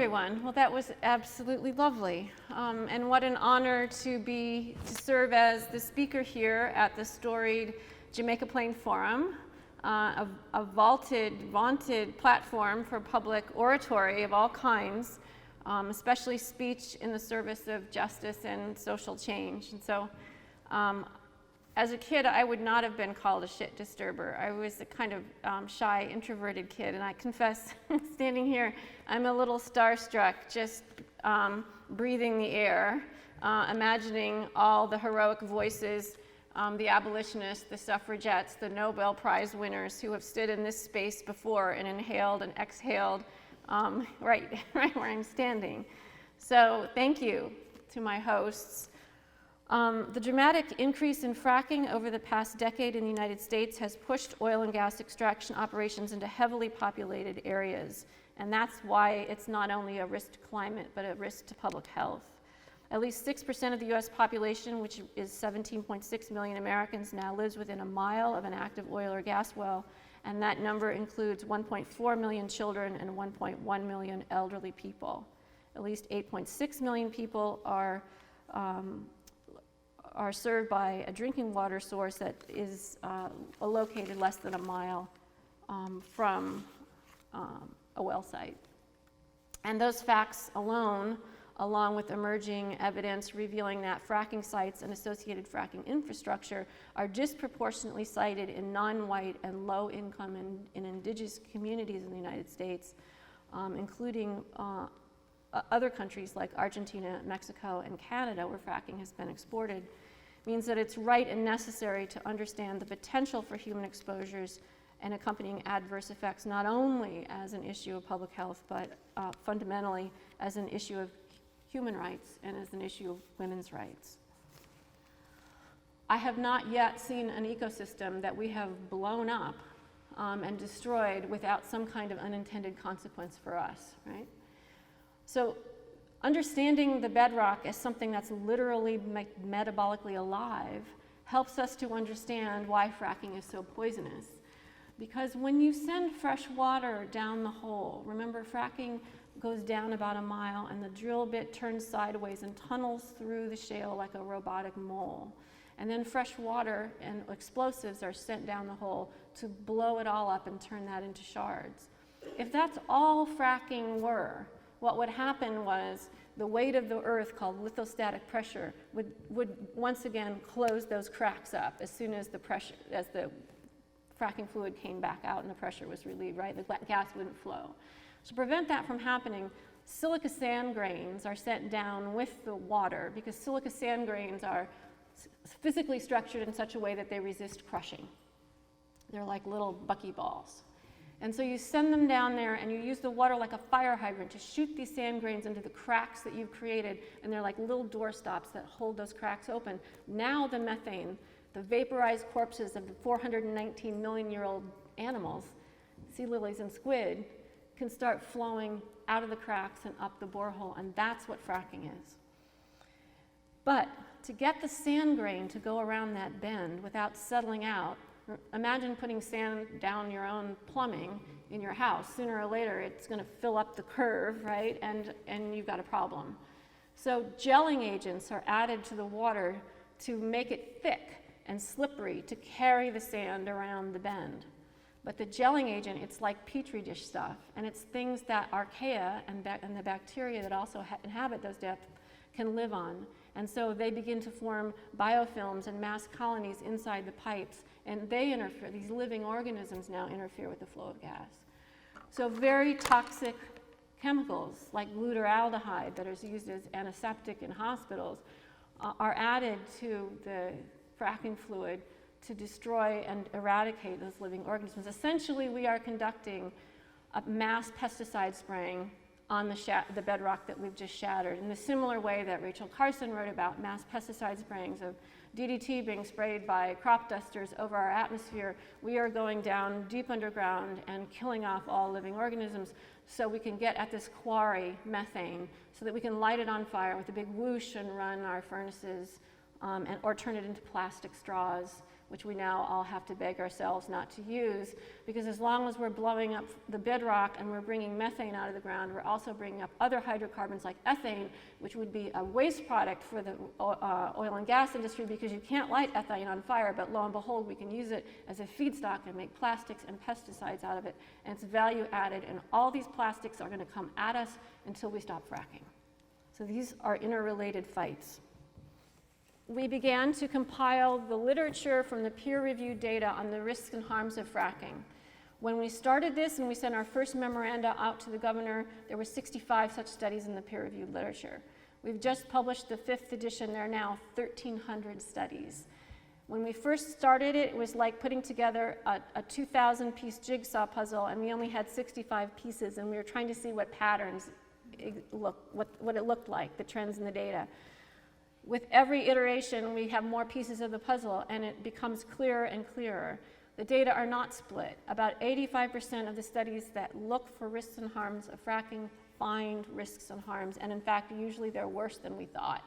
everyone. Well, that was absolutely lovely. And what an honor to serve as the speaker here at the storied Jamaica Plain Forum, a vaunted platform for public oratory of all kinds, especially speech in the service of justice and social change. And so, as a kid, I would not have been called a shit disturber. I was a kind of shy, introverted kid, and I confess, standing here, I'm a little starstruck just breathing the air, imagining all the heroic voices, the abolitionists, the suffragettes, the Nobel Prize winners who have stood in this space before and inhaled and exhaled right where I'm standing. So thank you to my hosts. The dramatic increase in fracking over the past decade in the United States has pushed oil and gas extraction operations into heavily populated areas. And that's why it's not only a risk to climate, but a risk to public health. At least 6% of the US population, which is 17.6 million Americans, now lives within a mile of an active oil or gas well. And that number includes 1.4 million children and 1.1 million elderly people. At least 8.6 million people are served by a drinking water source that is located less than a mile from a well site. And those facts alone, along with emerging evidence revealing that fracking sites and associated fracking infrastructure are disproportionately cited in non-white and low-income and indigenous communities in the United States, including other countries like Argentina, Mexico, and Canada, where fracking has been exported, means that it's right and necessary to understand the potential for human exposures and accompanying adverse effects, not only as an issue of public health, but fundamentally as an issue of human rights and as an issue of women's rights. I have not yet seen an ecosystem that we have blown up and destroyed without some kind of unintended consequence for us, right? So understanding the bedrock as something that's literally metabolically alive helps us to understand why fracking is so poisonous. Because when you send fresh water down the hole, remember fracking goes down about a mile and the drill bit turns sideways and tunnels through the shale like a robotic mole. And then fresh water and explosives are sent down the hole to blow it all up and turn that into shards. If that's all fracking were, what would happen was the weight of the earth, called lithostatic pressure, would once again close those cracks up as soon as the fracking fluid came back out and the pressure was relieved, right? The gas wouldn't flow. To prevent that from happening, silica sand grains are sent down with the water because silica sand grains are physically structured in such a way that they resist crushing. They're like little buckyballs. And so you send them down there and you use the water like a fire hydrant to shoot these sand grains into the cracks that you've created, and they're like little door stops that hold those cracks open. Now the methane, the vaporized corpses of the 419 million-year-old animals, sea lilies and squid, can start flowing out of the cracks and up the borehole, and that's what fracking is. But to get the sand grain to go around that bend without settling out, imagine putting sand down your own plumbing in your house. Sooner or later, it's going to fill up the curve, right? And you've got a problem. So gelling agents are added to the water to make it thick and slippery to carry the sand around the bend. But the gelling agent, it's like Petri dish stuff, and it's things that archaea and the bacteria that also inhabit those depths can live on. And so they begin to form biofilms and mass colonies inside the pipes, and they interfere, these living organisms now interfere with the flow of gas. So very toxic chemicals like glutaraldehyde that is used as antiseptic in hospitals are added to the fracking fluid to destroy and eradicate those living organisms. Essentially, we are conducting a mass pesticide spraying on the bedrock that we've just shattered. In the similar way that Rachel Carson wrote about mass pesticide sprayings of DDT being sprayed by crop dusters over our atmosphere, we are going down deep underground and killing off all living organisms so we can get at this quarry, methane, so that we can light it on fire with a big whoosh and run our furnaces or turn it into plastic straws which we now all have to beg ourselves not to use, because as long as we're blowing up the bedrock and we're bringing methane out of the ground, we're also bringing up other hydrocarbons like ethane, which would be a waste product for the oil and gas industry, because you can't light ethane on fire, but lo and behold, we can use it as a feedstock and make plastics and pesticides out of it, and it's value added, and all these plastics are going to come at us until we stop fracking. So these are interrelated fights. We began to compile the literature from the peer-reviewed data on the risks and harms of fracking. When we started this and we sent our first memoranda out to the governor, there were 65 such studies in the peer-reviewed literature. We've just published the 5th edition. There are now 1,300 studies. When we first started it, it was like putting together a 2,000-piece jigsaw puzzle, and we only had 65 pieces, and we were trying to see what patterns what it looked like, the trends in the data. With every iteration, we have more pieces of the puzzle, and it becomes clearer and clearer. The data are not split. About 85% of the studies that look for risks and harms of fracking find risks and harms, and in fact, usually they're worse than we thought.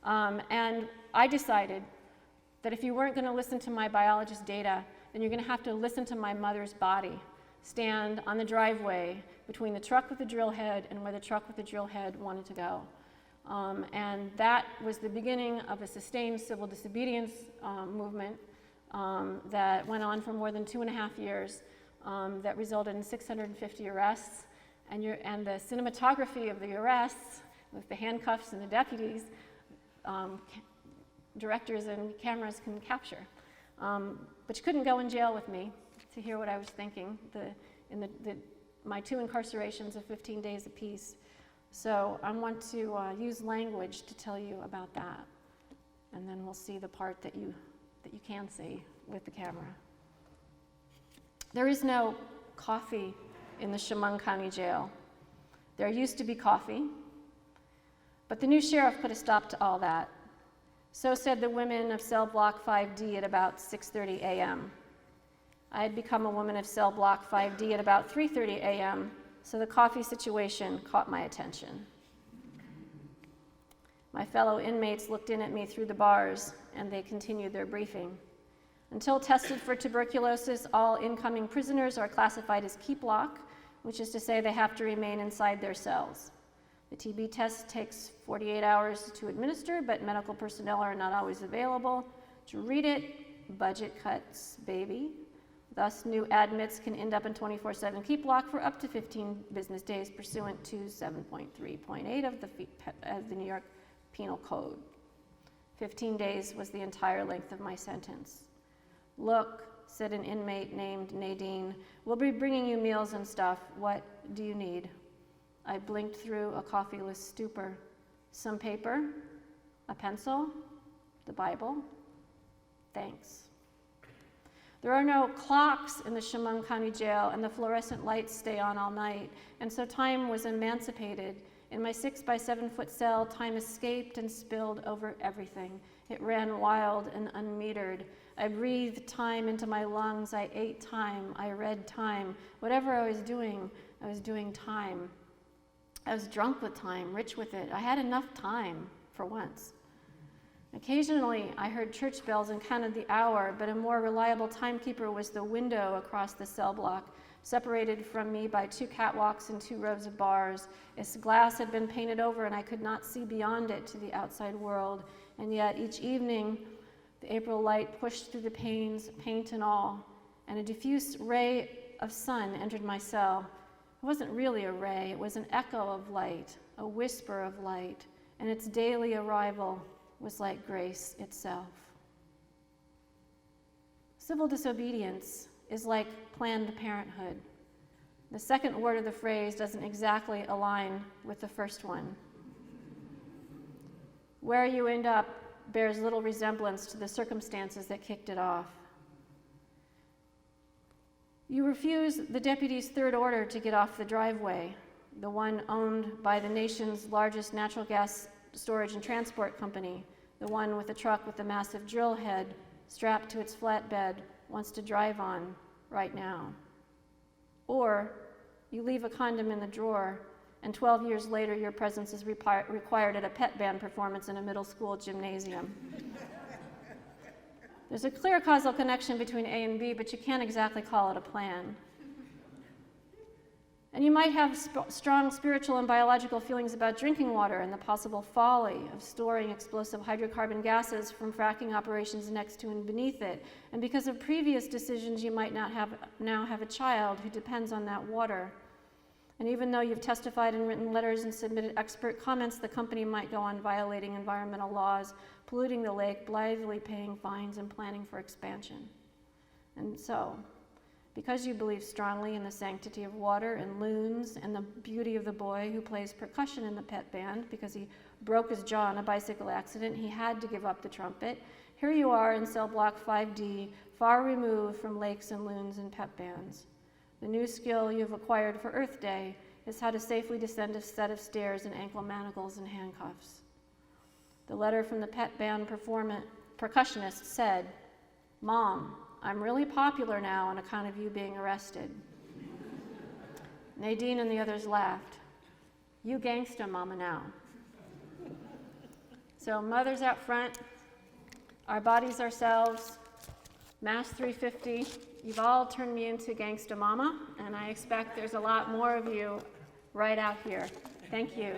And I decided that if you weren't going to listen to my biologist data, then you're going to have to listen to my mother's body stand on the driveway between the truck with the drill head and where the truck with the drill head wanted to go. And that was the beginning of a sustained civil disobedience movement that went on for more than 2.5 years, that resulted in 650 arrests. And the cinematography of the arrests, with the handcuffs and the deputies, directors and cameras can capture. But you couldn't go in jail with me to hear what I was thinking, my 2 incarcerations of 15 days apiece. So I want to use language to tell you about that, and then we'll see the part that you can see with the camera. There is no coffee in the Chemung County Jail. There used to be coffee, but the new sheriff put a stop to all that. So said the women of cell block 5D at about 6:30 a.m. I had become a woman of cell block 5D at about 3:30 a.m., so the coffee situation caught my attention. My fellow inmates looked in at me through the bars, and they continued their briefing. Until tested for tuberculosis, all incoming prisoners are classified as keep lock, which is to say they have to remain inside their cells. The TB test takes 48 hours to administer, but medical personnel are not always available to read it. Budget cuts, baby. Thus, new admits can end up in 24/7 keep lock for up to 15 business days pursuant to 7.3.8 of the New York Penal Code. 15 days was the entire length of my sentence. Look, said an inmate named Nadine, we'll be bringing you meals and stuff. What do you need? I blinked through a coffeeless stupor. Some paper, a pencil, the Bible. Thanks. There are no clocks in the Chemung County Jail, and the fluorescent lights stay on all night, and so time was emancipated. In my 6-by-7-foot cell, time escaped and spilled over everything. It ran wild and unmetered. I breathed time into my lungs. I ate time. I read time. Whatever I was doing time. I was drunk with time, rich with it. I had enough time for once. Occasionally, I heard church bells and counted the hour, but a more reliable timekeeper was the window across the cell block, separated from me by 2 catwalks and 2 rows of bars. Its glass had been painted over, and I could not see beyond it to the outside world. And yet, each evening, the April light pushed through the panes, paint and all, and a diffuse ray of sun entered my cell. It wasn't really a ray, it was an echo of light, a whisper of light, and its daily arrival was like grace itself. Civil disobedience is like Planned Parenthood. The second word of the phrase doesn't exactly align with the first one. Where you end up bears little resemblance to the circumstances that kicked it off. You refuse the deputy's third order to get off the driveway, the one owned by the nation's largest natural gas storage and transport company, the one with the truck with the massive drill head strapped to its flatbed wants to drive on right now. Or you leave a condom in the drawer, and 12 years later your presence is required at a pet band performance in a middle school gymnasium. There's a clear causal connection between A and B, but you can't exactly call it a plan. And you might have strong spiritual and biological feelings about drinking water and the possible folly of storing explosive hydrocarbon gases from fracking operations next to and beneath it. And because of previous decisions, you might not now have a child who depends on that water. And even though you've testified in written letters and submitted expert comments, the company might go on violating environmental laws, polluting the lake, blithely paying fines, and planning for expansion. And so, because you believe strongly in the sanctity of water and loons and the beauty of the boy who plays percussion in the pet band because he broke his jaw in a bicycle accident, he had to give up the trumpet. Here you are in cell block 5D, far removed from lakes and loons and pet bands. The new skill you've acquired for Earth Day is how to safely descend a set of stairs in ankle manacles and handcuffs. The letter from the pet band percussionist said, "Mom, I'm really popular now on account of you being arrested." Nadine and the others laughed. "You gangsta mama now." So mothers out front, our bodies ourselves, Mass 350, you've all turned me into gangsta mama, and I expect there's a lot more of you right out here. Thank you.